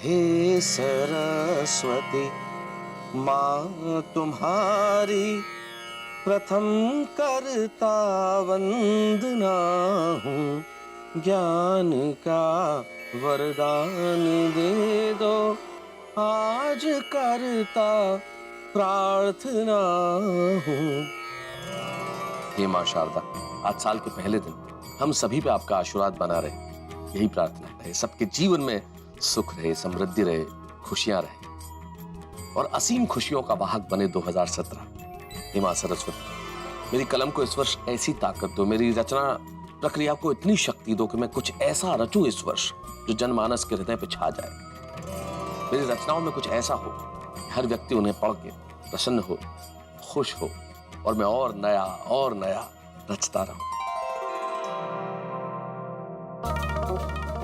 हे सरस्वती माँ तुम्हारी प्रथम करता वंदना हूँ, ज्ञान का वरदान दे दो आज करता प्रार्थना हूँ। हे माँ शारदा, आज साल के पहले दिन हम सभी पे आपका आशीर्वाद बना रहे, यही प्रार्थना रहे। सबके जीवन में सुख रहे, समृद्धि रहे, खुशियां रहे और असीम खुशियों का वाहक बने 2017। हे माँ सरस्वती, मेरी कलम को इस वर्ष ऐसी ताकत दो, मेरी रचना प्रक्रिया को इतनी शक्ति दो कि मैं कुछ ऐसा रचूं इस वर्ष जो जनमानस के हृदय पे छा जाए। मेरी रचनाओं में कुछ ऐसा हो कि हर व्यक्ति उन्हें पढ़ के प्रसन्न हो, खुश हो और मैं और नया रचता रहूं।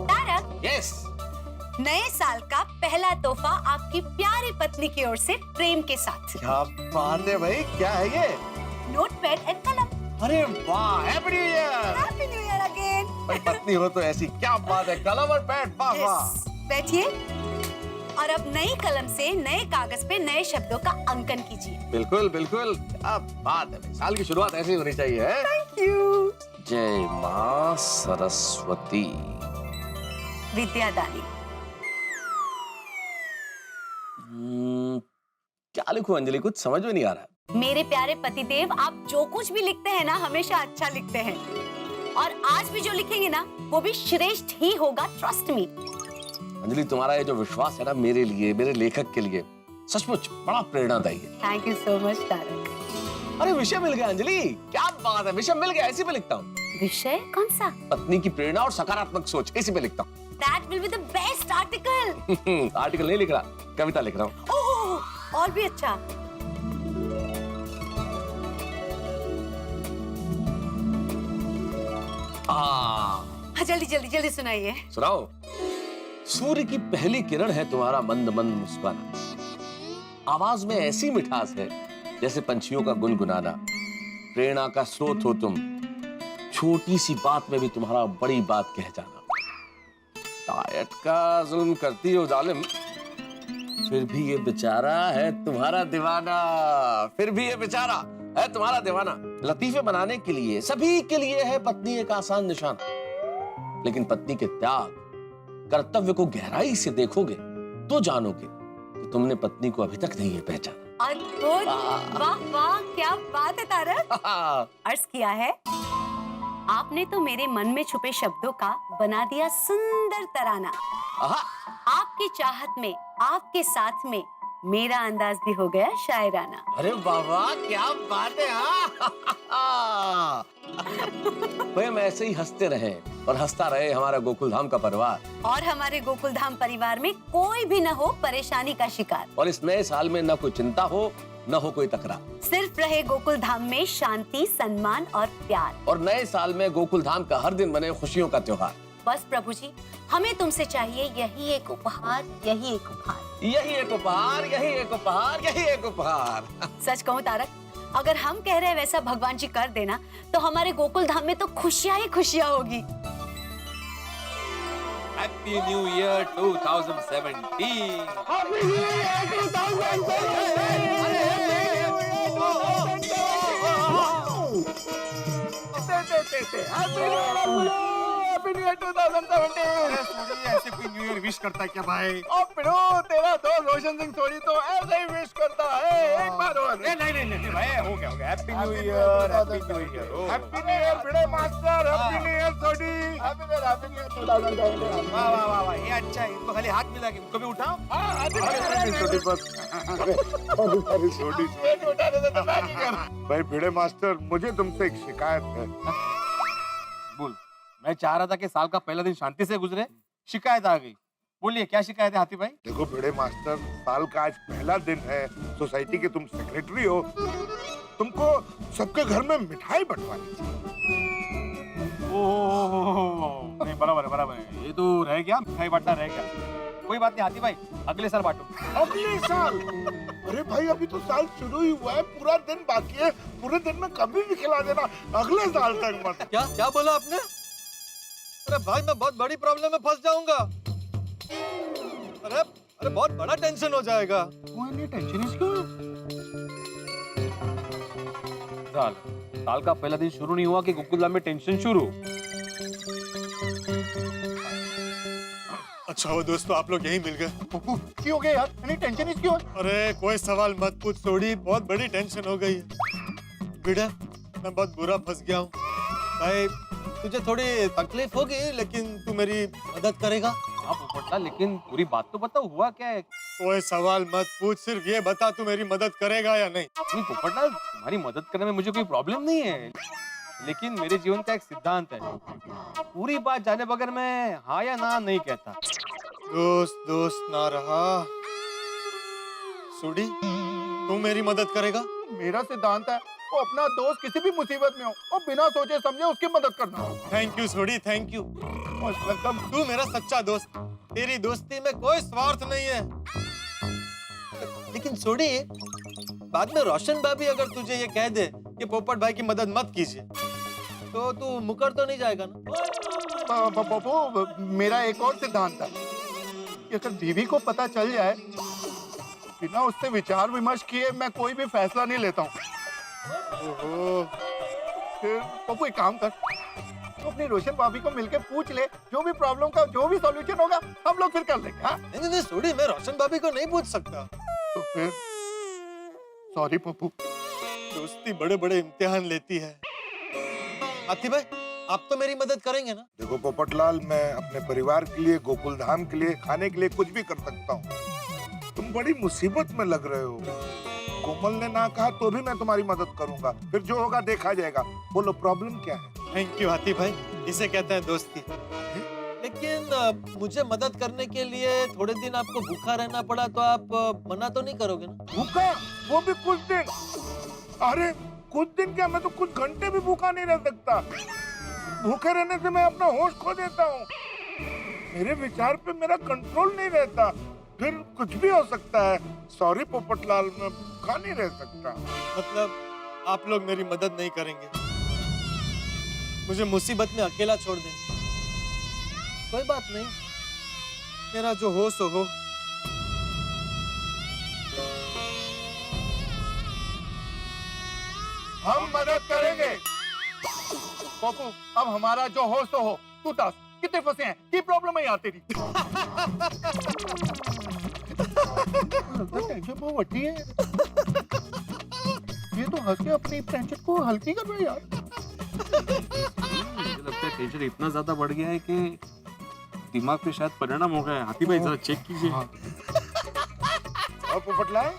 तारक, यस। नए साल का पहला तोहफा आपकी प्यारी पत्नी की ओर से प्रेम के साथ। क्या बात है भाई, क्या है ये? नोटपैड एंड कलम। अरे वाह, happy new year. Happy new year again. भाई पत्नी हो तो ऐसी, क्या बात है, कलम और पैड, वाह वाह। बैठिए और अब नई कलम से नए कागज पे नए शब्दों का अंकन कीजिए। बिल्कुल बिल्कुल, क्या बात है, साल की शुरुआत ऐसे ही होनी चाहिए। Thank you. जय माँ सरस्वती। विद्यादानी। क्या लिखूं अंजलि, कुछ समझ में नहीं आ रहा। मेरे प्यारे पतिदेव, आप जो कुछ भी लिखते हैं ना, हमेशा अच्छा लिखते हैं और आज भी जो लिखेंगे ना, वो भी श्रेष्ठ ही होगा, ट्रस्ट मी। अंजलि, तुम्हारा ये जो विश्वास है ना मेरे लिए, मेरे लेखक के लिए, सचमुच बड़ा प्रेरणादायी है। Thank you so much Tarak. अरे विषय मिल गया अंजलि, क्या बात है, विषय मिल गया, ऐसे पे लिखता हूँ। विषय कौन सा? पत्नी की प्रेरणा और सकारात्मक सोच, इसी पे लिखता हूँ। That will be the best article. Article नहीं लिख रहा, कविता लिख रहा हूँ। ओह, और भी अच्छा। जल्दी जल्दी जल्दी सुनाइए। सुनाओ। सूर्य की पहली किरण है तुम्हारा मंद मंद मुस्कुराना, आवाज में ऐसी मिठास है जैसे पंछियों का गुनगुनाना, प्रेरणा का स्रोत हो तुम, छोटी सी बात में भी तुम्हारा बड़ी बात कह जाना। डाइट का जुल्म करती हो जालिम, फिर भी ये बेचारा है तुम्हारा दीवाना, फिर भी ये बेचारा है तुम्हारा दीवाना। लतीफे बनाने के लिए सभी के लिए है पत्नी एक आसान निशान, लेकिन पत्नी के त्याग कर्तव्य को गहराई से देखोगे तो जानोगे कि तुमने पत्नी को अभी तक नहीं पहचाना। अद्भुत, वाह वाह, क्या बात है तारक। अर्ज किया है, आपने तो मेरे मन में छुपे शब्दों का बना दिया सुंदर तराना। आपकी चाहत में, आपके साथ में मेरा अंदाज भी हो गया शायराना। अरे बाबा, क्या बात है। भाई हम ऐसे ही हंसते रहे और हंसता रहे हमारा गोकुलधाम का परिवार, और हमारे गोकुलधाम परिवार में कोई भी न हो परेशानी का शिकार, और इस नए साल में न कोई चिंता हो, न हो कोई तकरार, सिर्फ रहे गोकुलधाम में शांति, सम्मान और प्यार। और नए साल में गोकुलधाम का हर दिन बने खुशियों का त्योहार। बस प्रभु जी, हमें तुमसे चाहिए यही एक उपहार, यही एक उपहार, यही एक उपहार, यही एक उपहार, यही एक उपहार। सच कहूँ तारक, अगर हम कह रहे हैं वैसा भगवान जी कर देना, तो हमारे गोकुलधाम में तो खुशियाँ ही खुशियाँ होगी। Happy new year 2017। Happy new year 2017। ऐसे कोई न्यू ईयर विश करता है क्या भाई? तेरा दोस्त रोशन सिंह सोनी तो ऐसे ही विश करता है, एक बार और। नहीं भाई, हो गया happy new year, happy new year, happy new year Bhide master, happy new year Soni, happy new year 2017। वाह वाह वाह वाह, ये अच्छा है, इनको खाली हाथ मिला के उनको भी उठाओ। छोटी भाई भिड़े मास्टर, मुझे तुमसे एक शिकायत है। बोल। मैं चाह रहा था कि साल का पहला दिन शांति से गुजरे, शिकायत आ गई। बोलिए क्या शिकायत है हाथी भाई? देखो भिड़े मास्टर, साल का आज पहला दिन है, सोसाइटी के तुम सेक्रेटरी हो, तुमको सबके घर में मिठाई बंटवानी चाहिए। ओह, नहीं बराबर है, ये तो रह गया, मिठाई बांटना रह गया। कोई बात नहीं हाथी भाई, अगले साल बांटो। अगले साल? अरे भाई अभी तो साल शुरू ही हुआ है, पूरा दिन बाकी है, पूरे दिन में कभी भी खिला देना, अगले साल तक मत। क्या बोला आपने? अरे भाई मैं बहुत बड़ी प्रॉब्लम में फंस जाऊंगा। अरे अरे बहुत बड़ा टेंशन हो जाएगा। टेंशन क्यों? साल का पहला दिन शुरू नहीं हुआ कि गोकुलधाम में टेंशन शुरू। अच्छा वो दोस्तों आप लोग यहीं मिल गए। पप्पू क्यों हो गया यार? इतनी टेंशन क्यों? अरे कोई सवाल मत पूछ सोडी, बहुत बड़ी टेंशन हो गई है। बेटा मैं बहुत बुरा फंस गया हूँ। भाई तुझे थोड़ी तकलीफ होगी लेकिन तू मेरी मदद करेगा। हाँ पोपटलाल, लेकिन पूरी बात तो बताओ, हुआ क्या है? कोई सवाल मत पूछ, सिर्फ ये बता तू मेरी मदद करेगा या नहीं। नहीं पोपटलाल, तुम्हारी मदद करने में मुझे कोई प्रॉब्लम नहीं है, लेकिन मेरे जीवन का एक सिद्धांत है, पूरी बात जाने बगैर मैं हाँ या ना नहीं कहता। दोस्त दोस्त ना रहा। सोडी तू मेरी मदद करेगा? मेरा सिद्धांत है वो अपना दोस्त किसी भी मुसीबत में हो और बिना सोचे समझे उसकी मदद करना। Thank you Sodhi, thank you. तू मेरा सच्चा दोस्त, तेरी दोस्ती में कोई स्वार्थ नहीं है। लेकिन सोडी बाद में रोशन भाभी अगर तुझे ये कह दे कि पोपट भाई की मदद मत कीजिए तो तू मुकर तो नहीं जाएगा ना? पप्पू मेरा एक और सिद्धांत है कि अगर बीवी को पता चल जाए, बिना उससे विचार विमर्श किए मैं कोई भी फैसला नहीं लेता हूँ। ओहो, फिर पप्पू एक काम कर, तो अपनी रोशन भाभी को मिलके पूछ ले, जो भी प्रॉब्लम का जो भी सॉल्यूशन होगा हम लोग फिर कर लेंगे। हाँ नहीं सोडी, मैं रोशन भाभी को नहीं पूछ सकता। तो फिर सॉरी पप्पू। दोस्ती बड़े बड़े इम्तिहान लेती है। हाथी भाई आप तो मेरी मदद करेंगे ना? देखो पोपटलाल, मैं अपने परिवार के लिए, गोकुलधाम के लिए, खाने के लिए कुछ भी कर सकता हूँ। तुम बड़ी मुसीबत में लग रहे हो। कोमल ने ना कहा तो भी मैं तुम्हारी मदद करूंगा, फिर जो होगा देखा जाएगा। बोलो प्रॉब्लम क्या है? थैंक यू हाथी भाई, इसे कहते हैं दोस्ती। लेकिन मुझे मदद करने के लिए थोड़े दिन आपको भूखा रहना पड़ा तो आप मना तो नहीं करोगे ना? भूखा? वो भी कुछ दिन? अरे कुछ दिन क्या, मैं तो कुछ घंटे भी भूखा नहीं रह सकता। भूखे रहने से मैं अपना होश खो देता हूँ, मेरे विचार पे मेरा कंट्रोल नहीं रहता, फिर कुछ भी हो सकता है। सॉरी पोपटलाल, मैं भूखा नहीं रह सकता। मतलब आप लोग मेरी मदद नहीं करेंगे, मुझे मुसीबत में अकेला छोड़ देंगे? कोई बात नहीं, मेरा जो हो सो हो। हम मदद करेंगे। पप्पू अब हमारा जो हो सो हो। तू दस कितने फंसे हैं? की प्रॉब्लम है यहाँ तेरी? टेंशन बहुत बड़ी है। ये तो हंस के अपनी टेंशन को हल्की कर रहा है यार। मुझे लगता है टेंशन इतना ज्यादा बढ़ गया है कि दिमाग पे शायद परिणाम हो गया है। हाथी भाई जरा चेक कीजिए। और पोपटलाल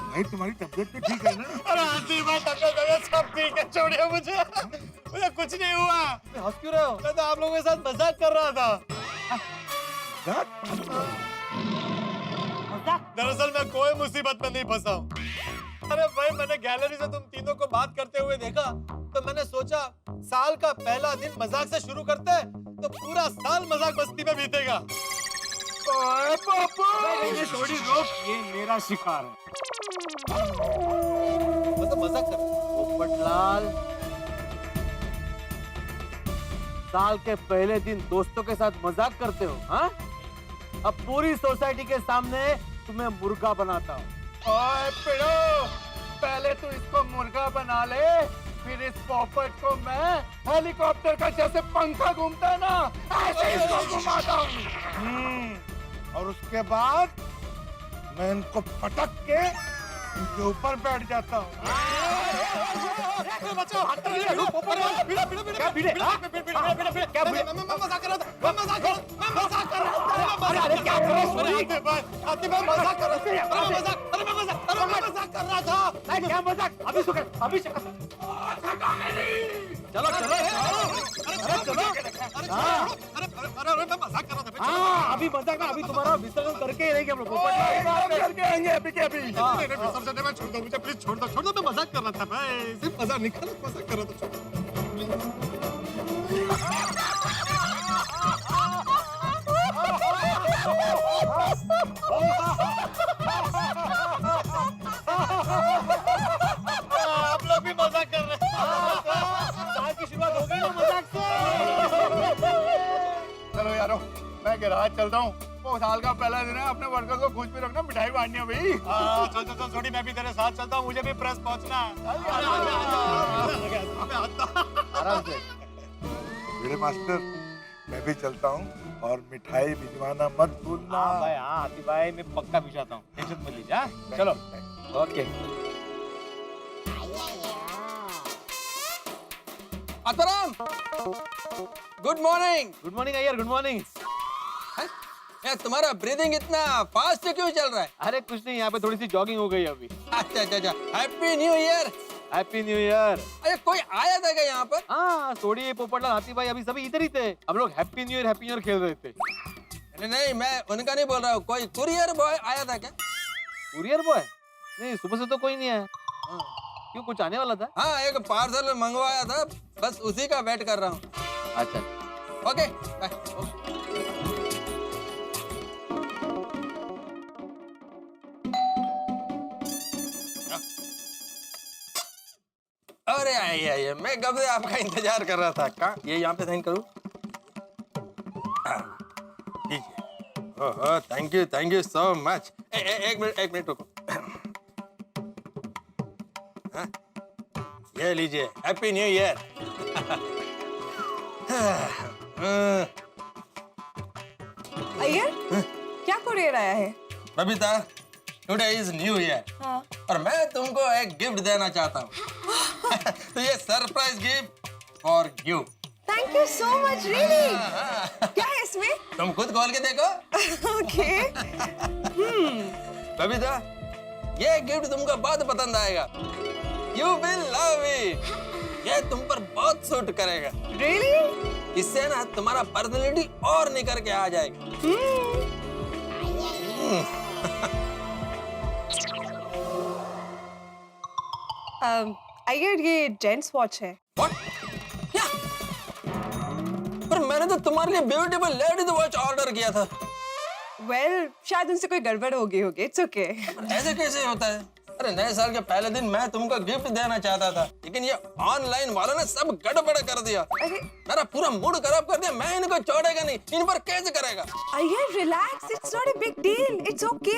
भाई तुम्हारी तबीयत तो ठीक है ना? अरे हाथी भाई तबीयत सब ठीक है, छोड़िए मुझे कुछ नहीं हुआ। हंस क्यों रहे हो? मैं तो आप लोगों के साथ मजाक कर रहा था। दरअसल मैं कोई मुसीबत में नहीं फंसा हूँ। अरे भाई मैंने गैलरी से तुम तीनों को बात करते हुए देखा तो मैंने सोचा साल का पहला दिन मजाक से शुरू करते हैं तो पूरा साल मजाक मस्ती में बीतेगा। थोड़ी रोक, ये मेरा शिकार है। मैं तो मजाक कर। पोपटलाल, साल के पहले दिन दोस्तों के साथ मजाक करते हो? हाँ, अब पूरी सोसाइटी के सामने तुम्हें मुर्गा बनाता हूँ। ओए पिड़ो, पहले तू इसको मुर्गा बना ले, फिर इस पोपट को मैं हेलीकॉप्टर का जैसे पंखा घूमता है ना, ऐसे इसको घुमाता हूँ। और उसके बाद मैं इनको पटक के इनके ऊपर बैठ जाता हूँ। चलो चलो अभी मजाक, अभी तुम्हारा विसर्जन करके ही रहेंगे हम लोग। करके आएंगे अभी के अभी। छोड़ दो मुझे, प्लीज छोड़ दो, मैं मजाक कर रहा था, मैं सिर्फ मजाक निकाल मजाक कर रहा था। आप लोग भी मजाक कर रहे हैं। साल की शुरुआत हो गई ना मजाक से। चलो यारो, मैं गैराज चलता हूँ, वो साल का पहला दिन है, अपने वर्कर्स को खुश भी रखना, मिठाई बांटनी है भाई। चल चल चल छोटी, मैं भी तेरे साथ चलता हूँ, मुझे भी प्रेस पहुंचना है। आराम से। मेरे मास्टर, मैं भी चलता हूँ और मिठाई भिजवाना मत भूलना। हाँ भाई, हाँ हाथी भाई, मैं पक्का भिजवाता हूँ, टेंशन मत लीजिए। हाँ चलो, okay. Atmaram, good morning. Good morning Iyer, good morning. यार तुम्हारा ब्रीदिंग इतना फास्ट क्यों चल रहा है? अरे कुछ नहीं, यहाँ पे थोड़ी सी जॉगिंग हो गई अभी। अच्छा अच्छा अच्छा, happy new year. Happy new year. अरे कोई आया था क्या यहाँ पर? हाँ, सोडी, पोपटलाल, हाथी भाई अभी सभी इधर ही थे। हम लोग हैप्पी न्यू ईयर खेल रहे थे। नहीं नहीं, मैं उनका नहीं बोल रहा हूँ, कोई कुरियर बॉय आया था क्या? Courier boy? नहीं, सुबह से तो कोई नहीं आया। क्यों, कुछ आने वाला था? हाँ, एक पार्सल मंगवाया था, बस उसी का वेट कर रहा हूँ। अच्छा, ओके बाय। अरे आइए आइए, मैं कब से आपका इंतजार कर रहा था। कहाँ ये यहाँ पे साइन करूँ? Oh thank you so much. एक मिनट रुको। हाँ? ये लीजिए, हैप्पी न्यू ईयर। अय्यर, क्या कुरियर आया है? Babita, today is new year हाँ। और मैं तुमको एक गिफ्ट देना चाहता हूँ। तो ये surprise gift for you. Thank you so much, really. क्या है इसमें? तुम खुद खोल के देखो। ओके। बबीता, ये गिफ्ट तुमको बहुत पसंद आएगा। You will love it. ये तुम पर बहुत सूट करेगा। रियली? इससे ना तुम्हारा पर्सनैलिटी और निखर के आ जाएगा। अय्यर, ये जेंट्स वॉच है। What? क्या? पर मैंने तो तुम्हारे लिए ब्यूटीफुल लेडीज वॉच ऑर्डर किया था। वेल, शायद उनसे कोई गड़बड़ हो गई होगी। It's okay. ऐसे कैसे होता है? अरे नए साल के पहले दिन मैं तुमको गिफ्ट देना चाहता था, लेकिन ये ऑनलाइन वालों ने सब गड़बड़ कर दिया। अरे मेरा पूरा मूड खराब कर दिया। मैं इनको छोड़ेगा नहीं, इन पर कैसे करेगा? Iyer, relax, it's not a big deal, it's okay.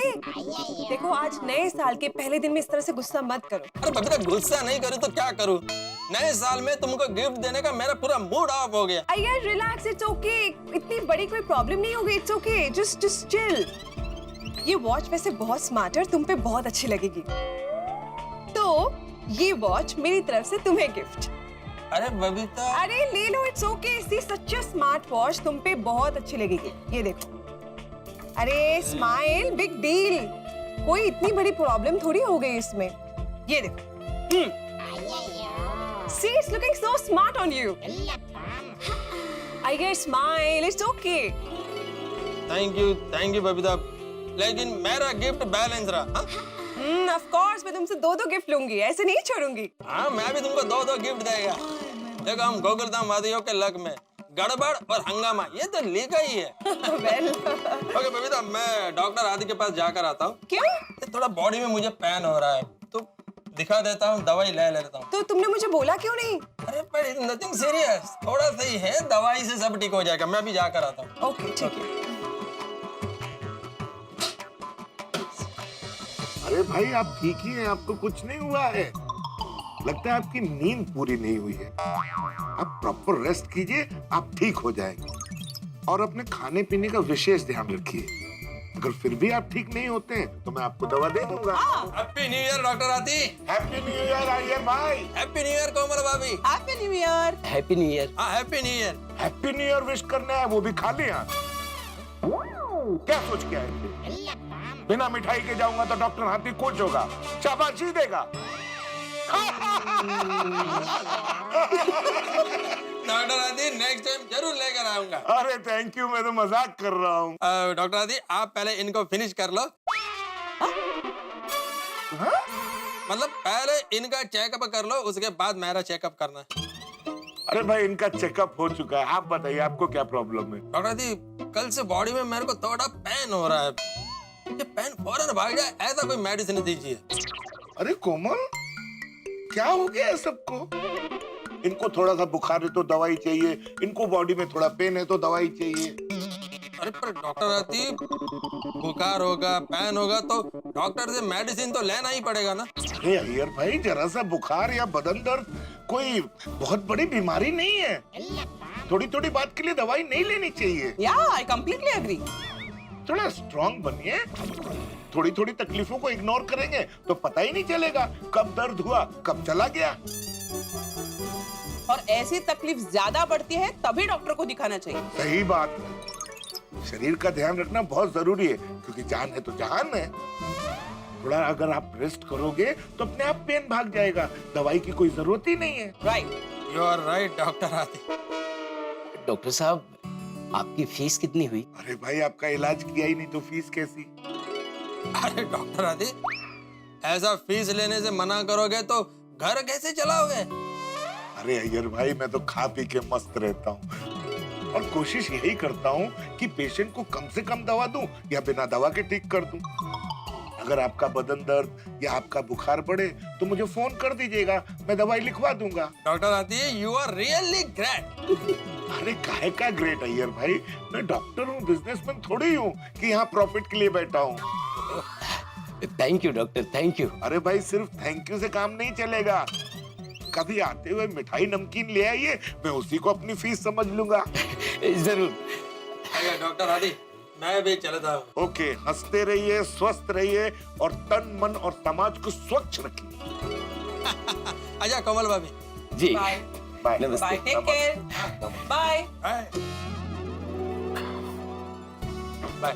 देखो, आज नए साल के पहले दिन में इस तरह से गुस्सा मत करो। अरे बबीता, गुस्सा नहीं करूँ तो क्या करूँ? नए साल में तुमको गिफ्ट देने का मेरा पूरा मूड ऑफ हो गया। Iyer, relax, it's okay. इतनी बड़ी कोई प्रॉब्लम नहीं होगी। It's okay, just chill. ये वॉच वैसे बहुत स्मार्ट है और तुम पे बहुत अच्छी लगेगी। तो ये वॉच मेरी तरफ से तुम्हें गिफ्ट। अरे बबीता, अरे ले लो, it's okay. See such a smart watch, तुम पे बहुत अच्छी लगेगी। ये देखो। अरे स्माइल, बिग डील। कोई इतनी बड़ी प्रॉब्लम थोड़ी हो गई इसमें। ये देखो। See it's looking so smart on you. I get smile, it's okay. Thank you Babita, लेकिन मेरा गिफ्ट बैलेंस रहा। ऑफ कोर्स, मैं तुमसे दो वेगिफ्ट लूंगी, ऐसे नहीं छोड़ूंगी। हाँ, मैं भी तुमको दो गिफ्ट देगा। देखो, हम गोकुलधाम वादियों के लक में गड़बड़ और हंगामा, ये तो लिखा ही है। वेल, ओके बबीता, मैं डॉक्टर आदि के पास जाकर आता हूँ। क्यों? थोड़ा बॉडी में मुझे पेन हो रहा है, तो दिखा देता हूँ, दवाई ले लेता हूँ। तो तुमने मुझे बोला क्यों नहीं? अरे पर नथिंग सीरियस, थोड़ा सही है, दवाई से सब ठीक हो जाएगा। मैं भी जाकर आता हूँ। ओके, ठीक है। अरे भाई, आप ठीक ही हैं, आपको कुछ नहीं हुआ है। लगता है आपकी नींद पूरी नहीं हुई है। आप प्रॉपर रेस्ट कीजिए, आप ठीक हो जाएंगे। और अपने खाने पीने का विशेष ध्यान रखिए। अगर फिर भी आप ठीक नहीं होते हैं तो मैं आपको दवा दे दूंगा। हैप्पी न्यू ईयर डॉक्टर आदि। हैप्पी न्यू ईयर आइए भाई। हैप्पी न्यू ईयर कोमल भाभी। Happy new year. Happy new year. हाँ, happy new year. Happy new year wish करना है, वो भी खाली हाथ। क्या सोच के आए थे? बिना मिठाई के जाऊंगा तो डॉक्टर हाथी खुश होगा, शाबाशी देगा। डॉक्टर आदि, नेक्स्ट टाइम जरूर लेकर आऊंगा। अरे थैंक यू, मैं तो मजाक कर रहा हूँ। डॉक्टर आदि, आप पहले इनको फिनिश कर लो। मतलब पहले इनका चेकअप कर लो, उसके बाद मेरा चेकअप करना है। अरे भाई, इनका चेकअप हो चुका है। आप बताइए, आपको क्या प्रॉब्लम है? डॉक्टर आदि, कल से बॉडी में मेरे को थोड़ा पेन हो रहा है। ये पेन फौरन भाग जाए, ऐसा कोई मेडिसिन दीजिए। अरे कोमल, क्या हो गया है सबको? इनको थोड़ा सा बुखार है तो दवाई चाहिए, इनको बॉडी में थोड़ा पेन है तो दवाई चाहिए। अरे पर डॉक्टर आती बुखार होगा, पैन होगा तो डॉक्टर से मेडिसिन तो लेना ही पड़ेगा ना। अरे अय्यर भाई, जरा सा बुखार या बदन दर्द कोई बहुत बड़ी बीमारी नहीं है। थोड़ी थोड़ी बात के लिए दवाई नहीं लेनी चाहिए। या आई कंप्लीटली एग्री। थोड़ा स्ट्रांग बनिए। थोड़ी थोड़ी तकलीफों को इग्नोर करेंगे तो पता ही नहीं चलेगा कब दर्द हुआ, कब चला गया। और ऐसी तकलीफ ज्यादा बढ़ती है तभी डॉक्टर को दिखाना चाहिए। सही बात। शरीर का ध्यान रखना बहुत जरूरी है, क्योंकि जान है तो जहान है। थोड़ा अगर आप रेस्ट करोगे तो अपने आप पेन भाग जाएगा, दवाई की कोई जरूरत ही नहीं है। Right, you are right doctor Hathi. Doctor साहब, आपकी फीस कितनी हुई? अरे भाई, आपका इलाज किया ही नहीं तो फीस कैसी? अरे डॉक्टर आती, ऐसा फीस लेने से मना करोगे तो घर कैसे चलाओगे? अरे अय्यर भाई, मैं तो खा पी के मस्त रहता हूँ और कोशिश यही करता हूँ कि पेशेंट को कम से कम दवा दूं या बिना दवा के ठीक कर दूं। अगर आपका बदन दर्द या आपका बुखार बढ़े तो मुझे फोन कर दीजिएगा, मैं दवाई लिखवा दूंगा। डॉक्टर आती है, यू आर रियली ग्रेट। अरे काहे का ग्रेट अय्यर भाई, मैं डॉक्टर हूँ, बिजनेसमैन थोड़ी हूँ कि यहाँ प्रॉफिट के लिए बैठा हूँ। Thank you doctor, thank you. अरे भाई, सिर्फ थैंक यू से काम नहीं चलेगा। कभी आते हुए मिठाई नमकीन ले आइए, मैं उसी को अपनी फीस समझ लूंगा। जरूर। डॉक्टर आती, मैं भी चलता हूँ। ओके, हंसते रहिए, स्वस्थ रहिए और तन मन और समाज को स्वच्छ रखिए। आजा कमल भाभी जी। Bye bye. नमस्ते। Bye, take care, bye. Bye.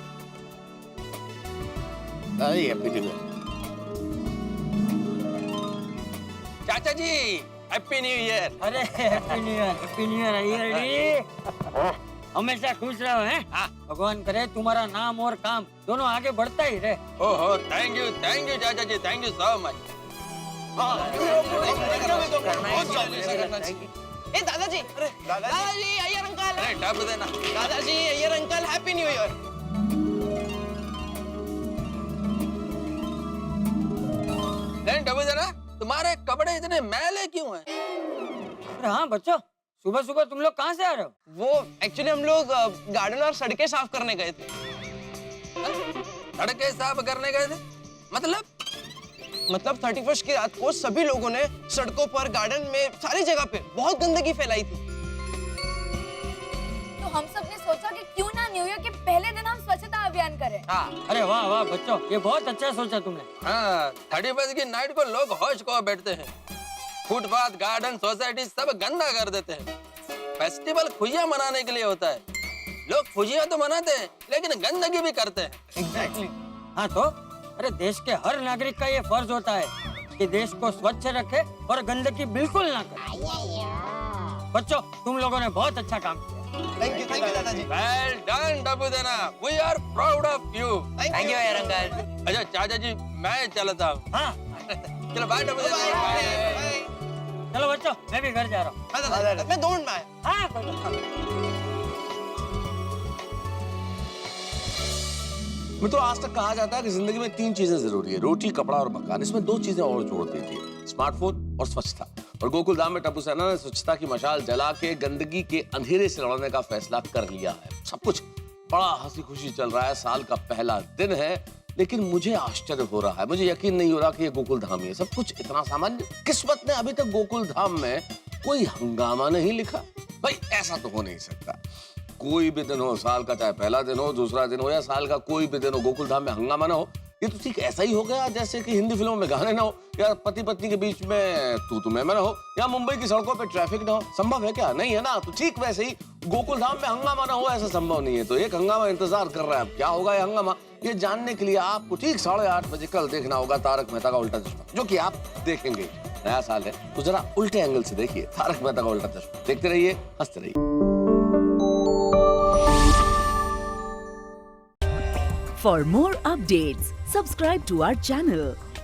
Happy new year. चाचा जी, हैप्पी न्यू ईयर। अरे हैप्पी न्यू ईयर अय्यर। हमेशा खुश रहो हैं। भगवान करे तुम्हारा नाम और काम दोनों आगे बढ़ता ही रहे। ओहो, थैंक यू चाचा जी, थैंक यू सो मच। ए दादाजी, दादाजी, अय्यर अंकल। अरे डब देना। दादाजी, Iyer uncle, happy new year. नहीं डब देना, तुम्हारे कपड़े इतने मैले क्यों हैं? अरे हाँ बच्चों, सुबह सुबह तुम लोग कहाँ से आ रहे हो? वो एक्चुअली हम लोग गार्डन और सड़कें साफ करने गए थे। सड़कें साफ करने गए थे? मतलब 31st की रात को सभी लोगों ने सड़कों पर, गार्डन में, सारी जगह पे बहुत गंदगी फैलाई थी। तो हम सब ने सोचा कि क्यों ना न्यू ईयर के पहले दिन हम स्वच्छता अभियान करें। अरे वाह वाह बच्चों, ये बहुत अच्छा सोचा तुमने। हाँ, 31st की नाइट को लोग होश खो बैठते हैं। फुटपाथ, गार्डन, सोसाइटी सब गंदा कर देते हैं। फेस्टिवल खुशियां मनाने के लिए होता है। लोग खुशियां तो मनाते हैं लेकिन गंदगी भी करते हैं। एग्जैक्टली। हाँ तो अरे देश के हर नागरिक का ये फर्ज होता है कि देश को स्वच्छ रखे और गंदगी बिल्कुल ना करे। बच्चों, तुम लोगों ने बहुत अच्छा काम किया। थैंक यू दादाजी। वेल डन डब्बू देना, we are proud of you. Thank you Iyer uncle. अच्छा चाचा जी, मैं चलता हूँ। हाँ चलो बाय डब्बू देना। चलो बच्चों, मैं भी घर जा रहा हूँ। मैं दौड़ में आया। हाँ कोई बात नहीं। मैं तो आज तक कहा जाता है कि जिंदगी में 3 चीजें जरूरी है, रोटी, कपड़ा और मकान। इसमें 2 चीजें और जोड़ दीजिए, स्मार्टफोन और स्वच्छता। और गोकुल धाम में टप्पू सेना ने स्वच्छता की मशाल जला के गंदगी के अंधेरे से लड़ने का फैसला कर लिया है। सब कुछ बड़ा हंसी खुशी चल रहा है, साल का पहला दिन है, लेकिन मुझे आश्चर्य हो रहा है, मुझे यकीन नहीं हो रहा कि ये गोकुल धाम ही है। सब कुछ इतना सामान्य। किस्मत ने अभी तक गोकुल धाम में कोई हंगामा नहीं लिखा। भाई ऐसा तो हो नहीं सकता। कोई भी दिन हो, साल का चाहे पहला दिन हो, दूसरा दिन हो या साल का कोई भी दिन हो, गोकुल धाम में हंगामा ना हो, ये तो ठीक ऐसा ही हो गया जैसे कि हिंदी फिल्मों में गाने ना हो, या पति पत्नी के बीच में तू मैं ना हो, या मुंबई की सड़कों पे ट्रैफिक ना हो। संभव है क्या? नहीं है ना। तो ठीक वैसे ही गोकुल धाम में हंगामा ना हो, ऐसा संभव नहीं है। तो एक हंगामा इंतजार कर रहा है। अब क्या होगा ये हंगामा, ये जानने के लिए आपको ठीक 8:30 बजे कल देखना होगा तारक मेहता का उल्टा चश्मा, जो कि आप देखेंगे। नया साल है तो जरा उल्टे एंगल से देखिए तारक मेहता का उल्टा चश्मा। देखते रहिए, हंसते रहिए। For more updates, subscribe to our channel,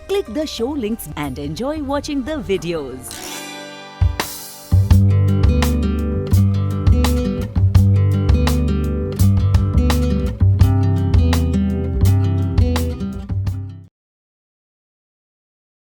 click the show links and enjoy watching the videos.